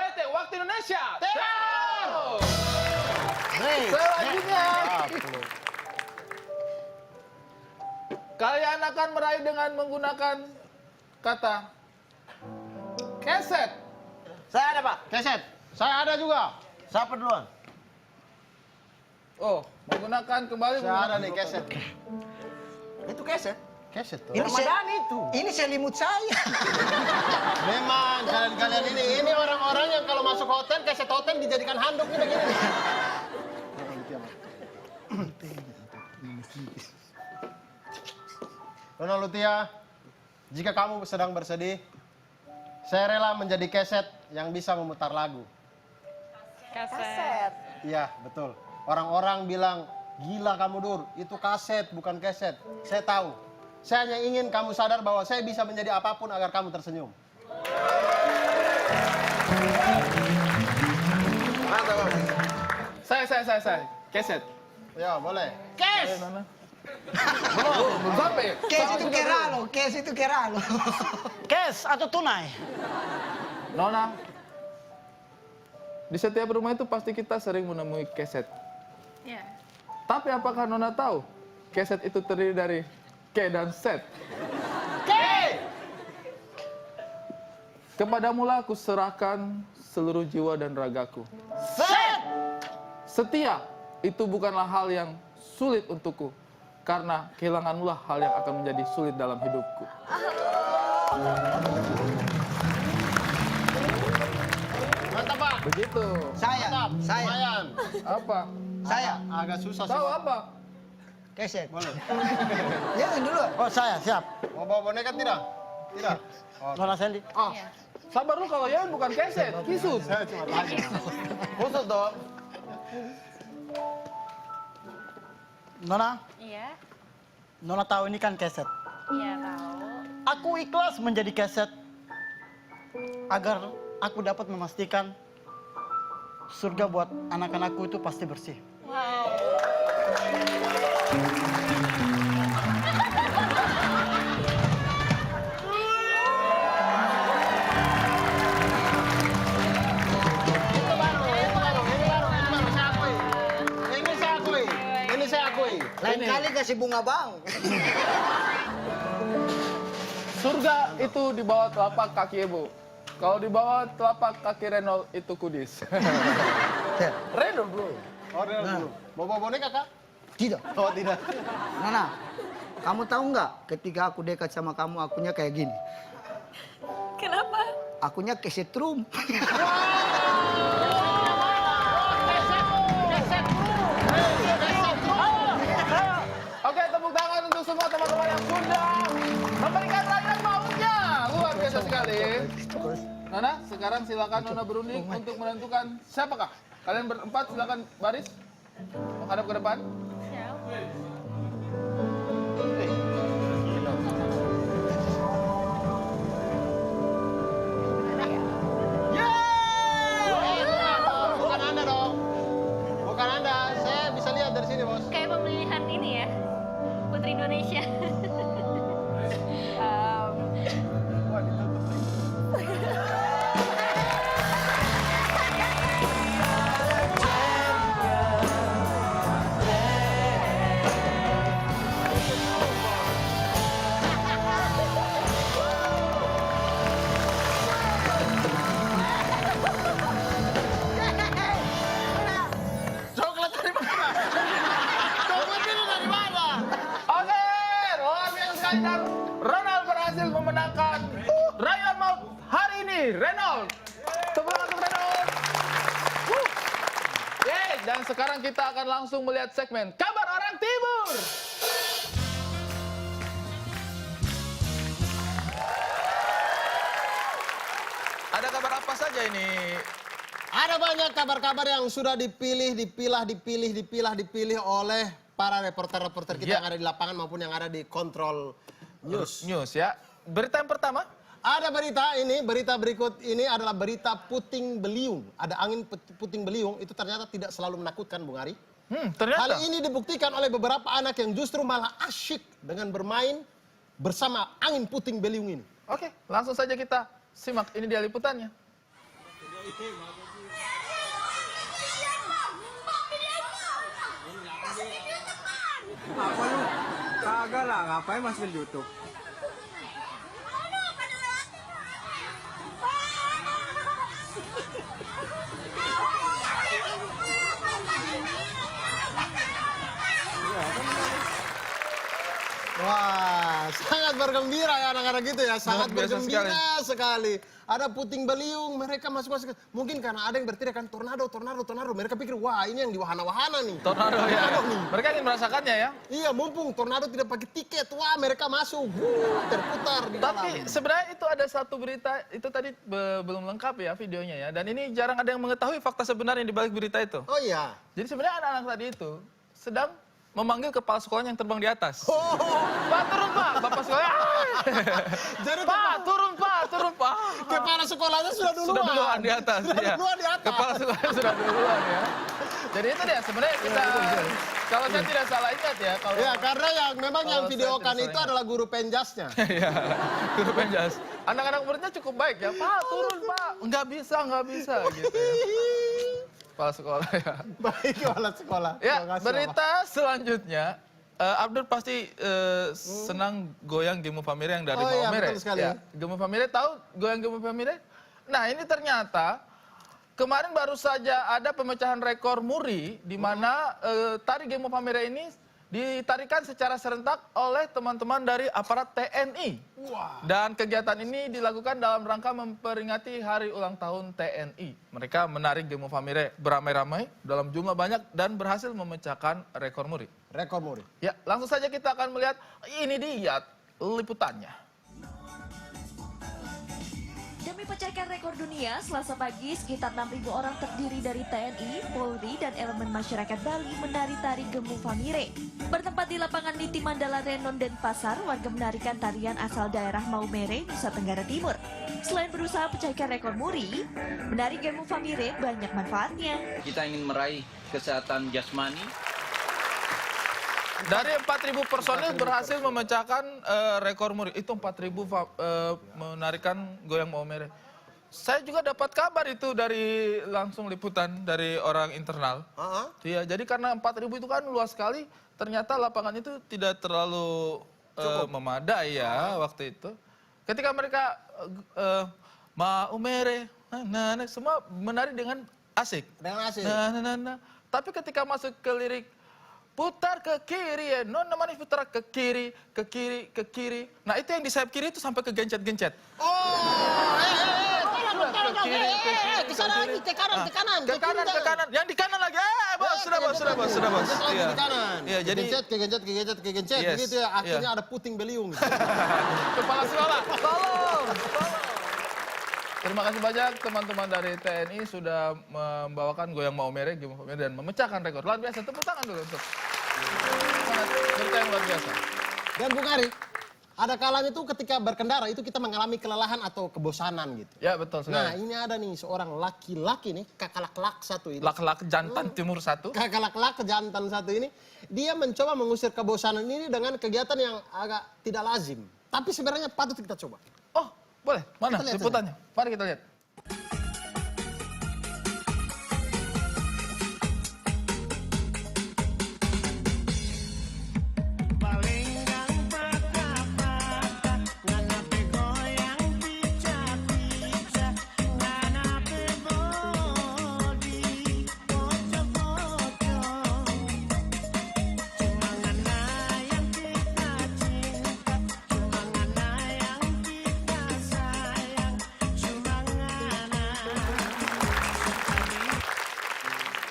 Politik Waktu Indonesia. Tahu. Break. Selanjutnya, kalian akan meraih dengan menggunakan kata keset. Saya ada, Pak. Keset. Saya ada juga. Siapa duluan? Oh, menggunakan kembali. Saya ada nih keset. Itu keset. Keset tuh. Ini itu. Ini selimut saya. Memang kalian ini orang-orang yang kalau masuk hotel, keset hotel dijadikan handuk nih begini. Nona Lutia, jika kamu sedang bersedih, saya rela menjadi keset yang bisa memutar lagu. Kaset. Iya, betul. Orang-orang bilang, gila kamu Dur, itu kaset bukan keset. Saya tahu. Saya hanya ingin kamu sadar bahwa saya bisa menjadi apapun agar kamu tersenyum. Saya. Keset. Ya, boleh. Kes. Belum sampai. Kes itu keralo. Kes atau tunai? Nona, di setiap rumah itu pasti kita sering menemui keset. Ya. Tapi apakah Nona tahu keset itu terdiri dari ke dan set? Ke. Kepadamulah aku serahkan seluruh jiwa dan ragaku. Set. Setia itu bukanlah hal yang sulit untukku, karena kehilanganmulah hal yang akan menjadi sulit dalam hidupku. Mantap, Pak. Begitu. Mantap. Lumayan. Apa? Saya. Agak susah sih. Tahu apa? Keset. Boleh. Jangan dulu. Oh, saya siap. Mau bawa boneka tidak? Tidak. Oh, Nona Sandy. Ah, sabar lu kalau ya bukan keset, kisus. saya cuma tanya. Khusus dong. Nona, Iya. Nona tahu ini kan keset. Iya tahu. Aku ikhlas menjadi keset agar aku dapat memastikan surga buat anak-anakku itu pasti bersih. Wow. Ini saya akui. Lain kali kasih bunga bang. Surga itu di bawah telapak kaki ibu. Kalau di bawah telapak kaki Renol itu kudis. Renol bro. Oh, dulu. Mau bawa boneka, Kak? Tidak. Oh, tidak. Nona, kamu tahu nggak ketika aku dekat sama kamu akunya kayak gini? Kenapa? Akunya kesetrum. Oke, tepuk tangan untuk semua teman-teman yang sudah memberikan rayuan mautnya. Luar biasa sekali. Nona, sekarang silakan Nona berunding untuk menentukan siapakah. Kalian berempat silakan baris menghadap ke depan. Siap. Bukan Anda dong. Bukan Anda. Saya bisa lihat dari sini, Bos. Kayak pemilihan ini ya, Putri Indonesia. Coklat dari mana? Coklat ini dari mana? Oke, luar biasa sekali dan Ronald berhasil memenangkan rayuan maut hari ini. Renald, tepuk tangan untuk Renald. Yeay, dan sekarang kita akan langsung melihat segmen Kabar Orang Timur. Ada kabar apa saja ini? Ada banyak kabar-kabar yang sudah dipilah oleh para reporter-reporter kita yang ada di lapangan maupun yang ada di Kontrol News. News ya. Berita yang pertama. Ada berita berikut ini adalah berita puting beliung. Ada angin puting beliung itu ternyata tidak selalu menakutkan, Bung Ari. Ternyata. Hal ini dibuktikan oleh beberapa anak yang justru malah asyik dengan bermain bersama angin puting beliung ini. Oke, langsung saja kita simak ini dia liputannya. Apa lu? Kagak lah, ngapain masukin YouTube? Wah, sangat bergembira ya anak-anak gitu ya, sangat Luar biasa bergembira sekali. Ada puting beliung, mereka masuk-masuk. Mungkin karena ada yang berteriak kan tornado, tornado, tornado. Mereka pikir, wah ini yang di wahana-wahana nih. Tornado ya. Tornado nih. Mereka ingin merasakannya ya. Iya, mumpung tornado tidak pakai tiket, wah mereka masuk, terputar di Tapi dalam. sebenarnya itu ada satu berita, itu tadi belum lengkap ya videonya ya. Dan ini jarang ada yang mengetahui fakta sebenarnya di balik berita itu. Oh iya. Jadi sebenarnya anak-anak tadi itu sedang memanggil kepala sekolahnya yang terbang di atas. Oh, Pak turun pak, bapak sekolah. jadi Pak turun pak, turun pak. kepala sekolahnya sudah duluan. Sudah duluan di atas. Sudah ya. duluan di atas. Kepala sekolahnya sudah duluan ya. Jadi itu dia sebenarnya kita, kalau saya tidak salah ingat ya. Kalau Ya, karena yang memang yang Kalau videokan saya tidak itu salah adalah guru penjasnya. Iya, guru penjas. Anak-anak muridnya cukup baik ya. Pak turun pak, nggak bisa gitu ya. Kepala sekolah ya. Baik, kepala sekolah. Ya, Terima kasih, berita selanjutnya. Abdul pasti senang goyang Gemu Famire yang dari Oh iya, Maumere. betul sekali. Ya, Gemu Famire tahu goyang Gemu Famire? Nah, ini ternyata kemarin baru saja ada pemecahan rekor muri di mana tari Gemu Famire ini ditarikan secara serentak oleh teman-teman dari aparat TNI. Dan kegiatan ini dilakukan dalam rangka memperingati hari ulang tahun TNI. Mereka menarik Gemu Famire beramai-ramai dalam jumlah banyak dan berhasil memecahkan rekor muri. Rekor muri. Ya, langsung saja kita akan melihat ini dia liputannya. Demi pecahkan rekor dunia, Selasa pagi sekitar 6.000 orang terdiri dari TNI, Polri, dan elemen masyarakat Bali menari tari Gemu Famire. Bertempat di lapangan Niti Mandala Renon dan Pasar, warga menarikan tarian asal daerah Maumere, Nusa Tenggara Timur. Selain berusaha pecahkan rekor muri, menari Gemu Famire banyak manfaatnya. Kita ingin meraih kesehatan jasmani. Dari 4.000 personil berhasil memecahkan rekor muri. Itu 4.000 menarikan goyang Maumere. Saya juga dapat kabar itu dari langsung liputan dari orang internal. Iya, jadi karena 4.000 itu kan luas sekali, ternyata lapangan itu tidak terlalu memadai ya waktu itu. Ketika mereka Maumere, semua menari dengan asik. Dengan asik. Tapi ketika masuk ke lirik putar ke kiri ya, nona manis putar ke kiri, ke kiri, ke kiri. Nah itu yang di sayap kiri itu sampai ke gencet-gencet. Ke sana lagi, ke kanan, ke kanan. Ke kanan, ke kanan. Yang di kanan lagi, bos, sudah bos. Lagi Iya. di kanan. Iya, jadi ke gencet, Yes, begitu ya. Akhirnya iya. ada puting beliung. kepala sekolah, tolong. Terima kasih banyak teman-teman dari TNI sudah membawakan goyang Maumere, Gemu Famire dan memecahkan rekor. Luar biasa, tepuk tangan dulu untuk semangat berita yang luar biasa. Dan Bung Ari, ada kalanya tuh ketika berkendara itu kita mengalami kelelahan atau kebosanan gitu. Ya betul Nah sekali. ini ada nih seorang laki-laki nih, kakalak-lak satu ini. Lak-lak jantan timur 1. Kakalak-lak jantan satu ini, dia mencoba mengusir kebosanan ini dengan kegiatan yang agak tidak lazim. Tapi sebenarnya patut kita coba. Oh, boleh. Mana Kita lihat liputannya? Mari kita lihat.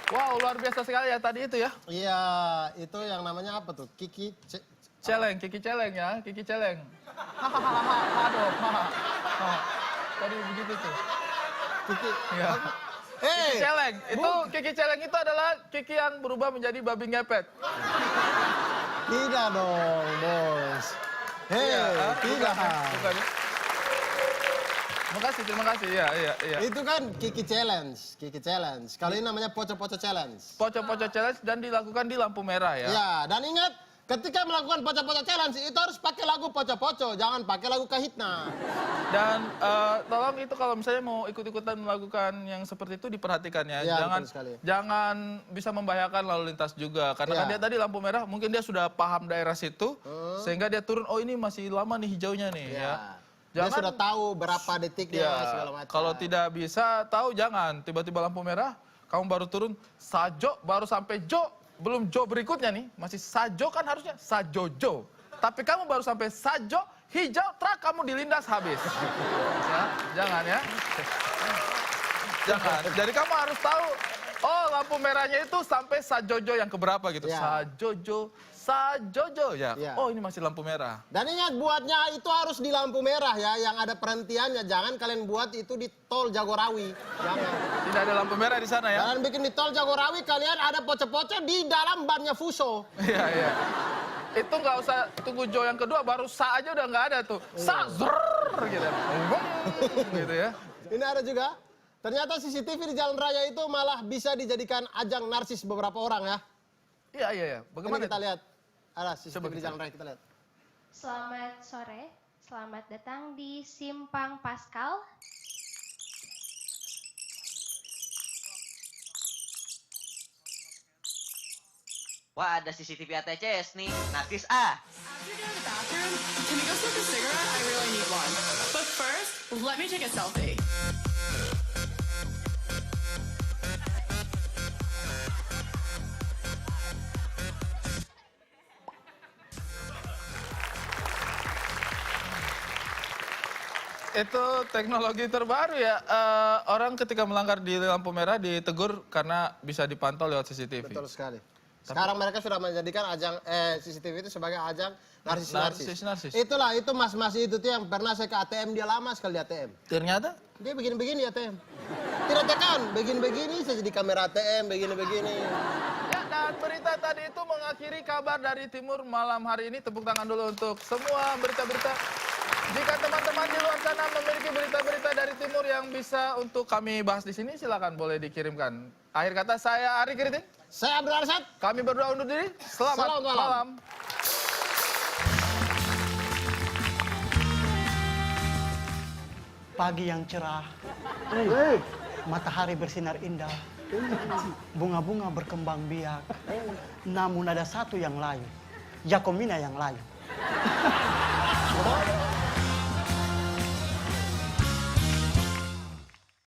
Wow, luar biasa sekali ya tadi itu ya. Iya, itu yang namanya apa tuh? Kiki Celeng, Kiki Celeng ya, Kiki Celeng. Hahaha, aduh, tadi begitu tuh. Kiki. Ya. Kiki Hei, Celeng, itu Kiki Celeng itu adalah Kiki yang berubah menjadi babi ngepet. tidak dong, bos. Hei, tidak. Bukan ya? Terima kasih. Iya. Itu kan Kiki Challenge. Kalau ini namanya Poco-Poco Challenge. Poco-poco challenge dan dilakukan di lampu merah ya. Ya, dan ingat Ketika melakukan poco-poco challenge itu harus pakai lagu poco-poco, jangan pakai lagu kahitna. Dan tolong itu kalau misalnya mau ikut-ikutan melakukan yang seperti itu diperhatikan ya. Ya, Jangan betul sekali. jangan bisa membahayakan lalu lintas juga. Karena Ya. kan dia tadi lampu merah, mungkin dia sudah paham daerah situ, sehingga dia turun. Oh ini masih lama nih hijaunya nih ya. Dia sudah tahu berapa detiknya segala macam. Kalau tidak bisa tahu jangan tiba-tiba lampu merah, kamu baru turun sajo, baru sampai jo, belum jo berikutnya nih, masih sajo kan harusnya sajojo. Tapi kamu baru sampai sajo, hijau, trak kamu dilindas habis. Ya, jangan ya. Jangan. Jadi kamu harus tahu, oh lampu merahnya itu sampai sajojo yang keberapa gitu. Ya. Sajojo, sajojo ya. Ya. Oh ini masih lampu merah. Dan ingat buatnya itu harus di lampu merah ya, yang ada perhentiannya. Jangan kalian buat itu di tol Jagorawi. Jangan. Tidak ada lampu merah di sana ya. Kalian bikin di tol Jagorawi, kalian ada poco-poco di dalam bannya Fuso. Iya, iya. Itu nggak usah tunggu Jo yang kedua, baru sa aja udah nggak ada tuh. Sa, zrrr, gitu. Gitu ya. Ini ada juga. Ternyata CCTV di jalan raya itu malah bisa dijadikan ajang narsis beberapa orang ya. Iya, iya, iya. Ini Bagaimana kita itu? lihat. Ada CCTV Coba di kita jalan raya, kita lihat. Selamat sore, selamat datang di Simpang Pascal. Wah, ada CCTV ATCS nih. Narsis A. After you're in the bathroom, can we go smoke a cigarette? I really need one. But first, let me take a selfie. Itu teknologi terbaru ya. Orang ketika melanggar di lampu merah ditegur karena bisa dipantau lewat CCTV. Betul sekali. Sekarang mereka sudah menjadikan ajang CCTV itu sebagai ajang narsis-narsis. Narsis. Itulah, itu mas-mas itu tuh yang pernah saya ke ATM, dia lama sekali di ATM. Ternyata Dia begini-begini ATM. Tidak tekan, begini-begini saya jadi kamera ATM, begini-begini. ya, dan berita tadi itu mengakhiri kabar dari Timur malam hari ini. Tepuk tangan dulu untuk semua berita-berita. Jika teman-teman di luar sana memiliki berita-berita dari Timur yang bisa untuk kami bahas di sini, silakan boleh dikirimkan. Akhir kata saya Ari Kiriting. Saya Abdul Arsad. Kami berdua undur diri. Selamat Selamat malam. malam. Pagi yang cerah, matahari bersinar indah, bunga-bunga berkembang biak. Namun ada satu yang lain, Jakomina yang lain.